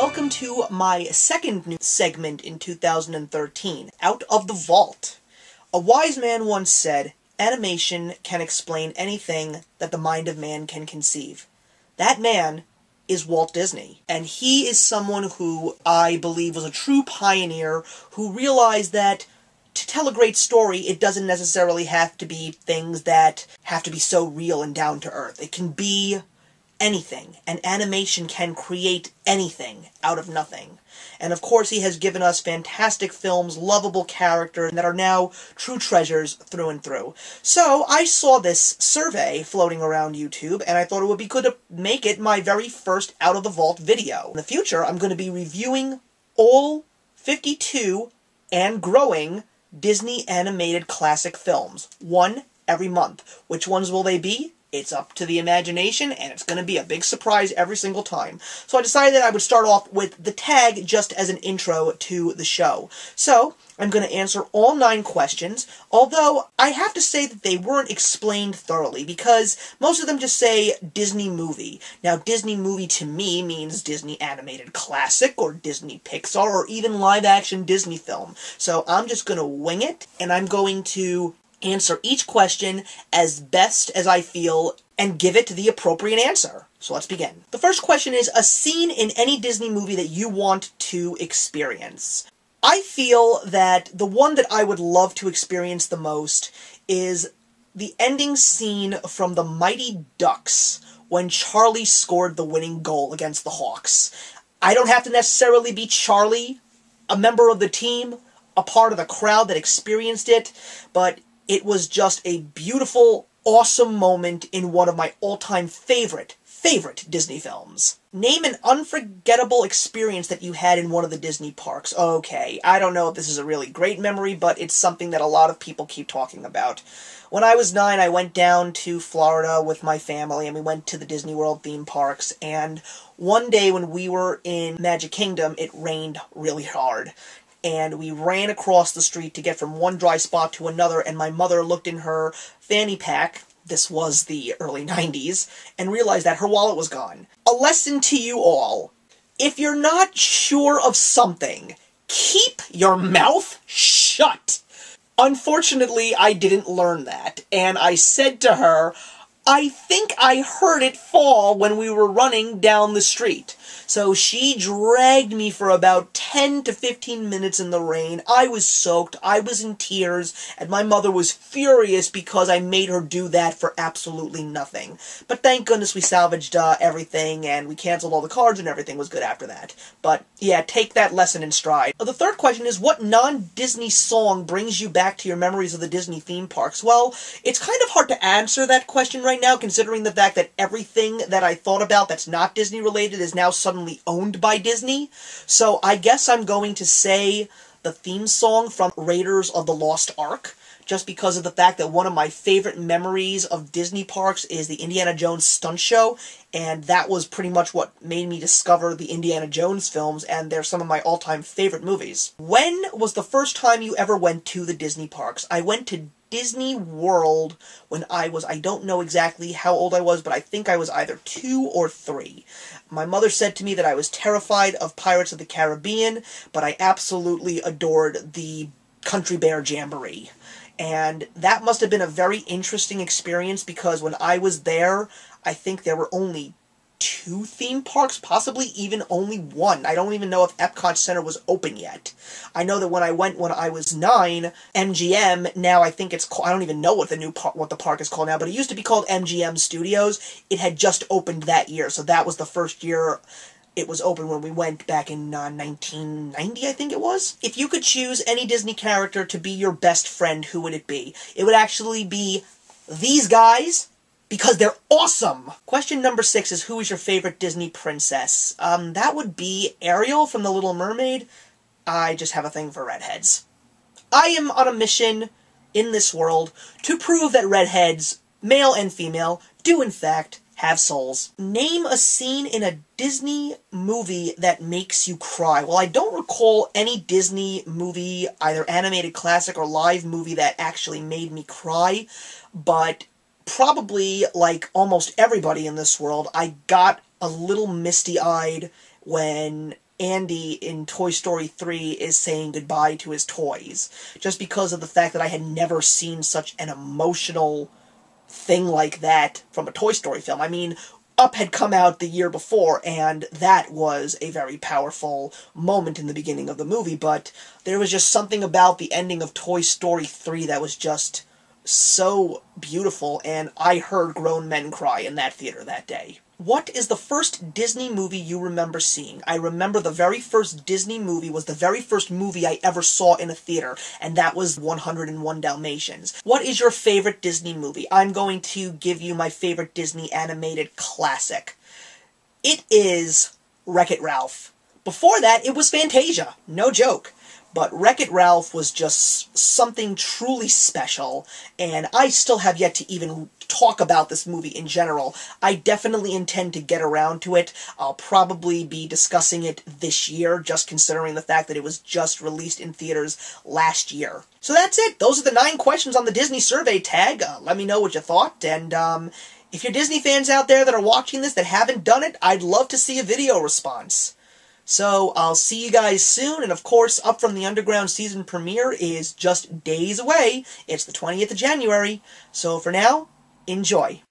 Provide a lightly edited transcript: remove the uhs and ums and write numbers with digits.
welcome to my second new segment in 2013, Out of the Vault. A wise man once said, animation can explain anything that the mind of man can conceive. That man is Walt Disney, and he is someone who I believe was a true pioneer who realized that to tell a great story, it doesn't necessarily have to be things that have to be so real and down to earth. It can be anything, and animation can create anything out of nothing. And of course he has given us fantastic films, lovable characters that are now true treasures through and through. So I saw this survey floating around YouTube, and I thought it would be good to make it my very first Out of the Vault video. In the future, I'm going to be reviewing all 52 and growing Disney animated classic films, one every month. Which ones will they be? It's up to the imagination, and it's going to be a big surprise every single time. So I decided that I would start off with the tag just as an intro to the show. So, I'm going to answer all 9 questions, although I have to say that they weren't explained thoroughly, because most of them just say Disney movie. Now, Disney movie to me means Disney animated classic, or Disney Pixar, or even live-action Disney film. So I'm just going to wing it, and I'm going to answer each question as best as I feel and give it the appropriate answer. So let's begin. The first question is a scene in any Disney movie that you want to experience. I feel that the one that I would love to experience the most is the ending scene from The Mighty Ducks when Charlie scored the winning goal against the Hawks. I don't have to necessarily be Charlie, a member of the team, a part of the crowd that experienced it, but it was just a beautiful, awesome moment in one of my all-time favorite Disney films. Name an unforgettable experience that you had in one of the Disney parks. Okay, I don't know if this is a really great memory, but it's something that a lot of people keep talking about. When I was 9, I went down to Florida with my family, and we went to the Disney World theme parks, and one day when we were in Magic Kingdom, it rained really hard. And we ran across the street to get from one dry spot to another, and my mother looked in her fanny pack, this was the early 90s, and realized that her wallet was gone. A lesson to you all. If you're not sure of something, keep your mouth shut. Unfortunately, I didn't learn that, and I said to her, I think I heard it fall when we were running down the street. So she dragged me for about 10 to 15 minutes in the rain. I was soaked, I was in tears, and my mother was furious because I made her do that for absolutely nothing. But thank goodness we salvaged everything, and we canceled all the cards, and everything was good after that. But yeah, take that lesson in stride. The third question is, what non-Disney song brings you back to your memories of the Disney theme parks? Well, it's kind of hard to answer that question right now, considering the fact that everything that I thought about that's not Disney related is now suddenly owned by Disney. So I guess I'm going to say the theme song from Raiders of the Lost Ark, just because of the fact that one of my favorite memories of Disney parks is the Indiana Jones stunt show, and that was pretty much what made me discover the Indiana Jones films, and they're some of my all-time favorite movies. When was the first time you ever went to the Disney parks? I went to Disney World when I don't know exactly how old I was, but I think I was either 2 or 3. My mother said to me that I was terrified of Pirates of the Caribbean, but I absolutely adored the Country Bear Jamboree. And that must have been a very interesting experience, because when I was there, I think there were only 2 theme parks, possibly even only 1. I don't even know if Epcot Center was open yet. I know that when I went when I was 9, MGM, now I think it's called, I don't even know what the park is called now, but it used to be called MGM Studios. It had just opened that year, so that was the first year it was open when we went back in 1990, I think it was. If you could choose any Disney character to be your best friend, who would it be? It would actually be these guys, because they're awesome! Question number 6 is, who is your favorite Disney princess? That would be Ariel from The Little Mermaid. I just have a thing for redheads. I am on a mission in this world to prove that redheads, male and female, do in fact have souls. Name a scene in a Disney movie that makes you cry. Well, I don't recall any Disney movie, either animated classic or live movie, that actually made me cry, but probably, like almost everybody in this world, I got a little misty-eyed when Andy in Toy Story 3 is saying goodbye to his toys, just because of the fact that I had never seen such an emotional thing like that from a Toy Story film. I mean, Up had come out the year before, and that was a very powerful moment in the beginning of the movie, but there was just something about the ending of Toy Story 3 that was just so beautiful, and I heard grown men cry in that theater that day. What is the first Disney movie you remember seeing? I remember the very first Disney movie was the very first movie I ever saw in a theater, and that was 101 Dalmatians. What is your favorite Disney movie? I'm going to give you my favorite Disney animated classic. It is Wreck-It Ralph. Before that, it was Fantasia. No joke. But Wreck-It Ralph was just something truly special, and I still have yet to even talk about this movie in general. I definitely intend to get around to it. I'll probably be discussing it this year, just considering the fact that it was just released in theaters last year. So that's it. Those are the 9 questions on the Disney survey tag. Let me know what you thought, and if you're Disney fans out there that are watching this that haven't done it, I'd love to see a video response. So, I'll see you guys soon, and of course, Up from the Underground season premiere is just days away. It's the 20th of January. So for now, enjoy.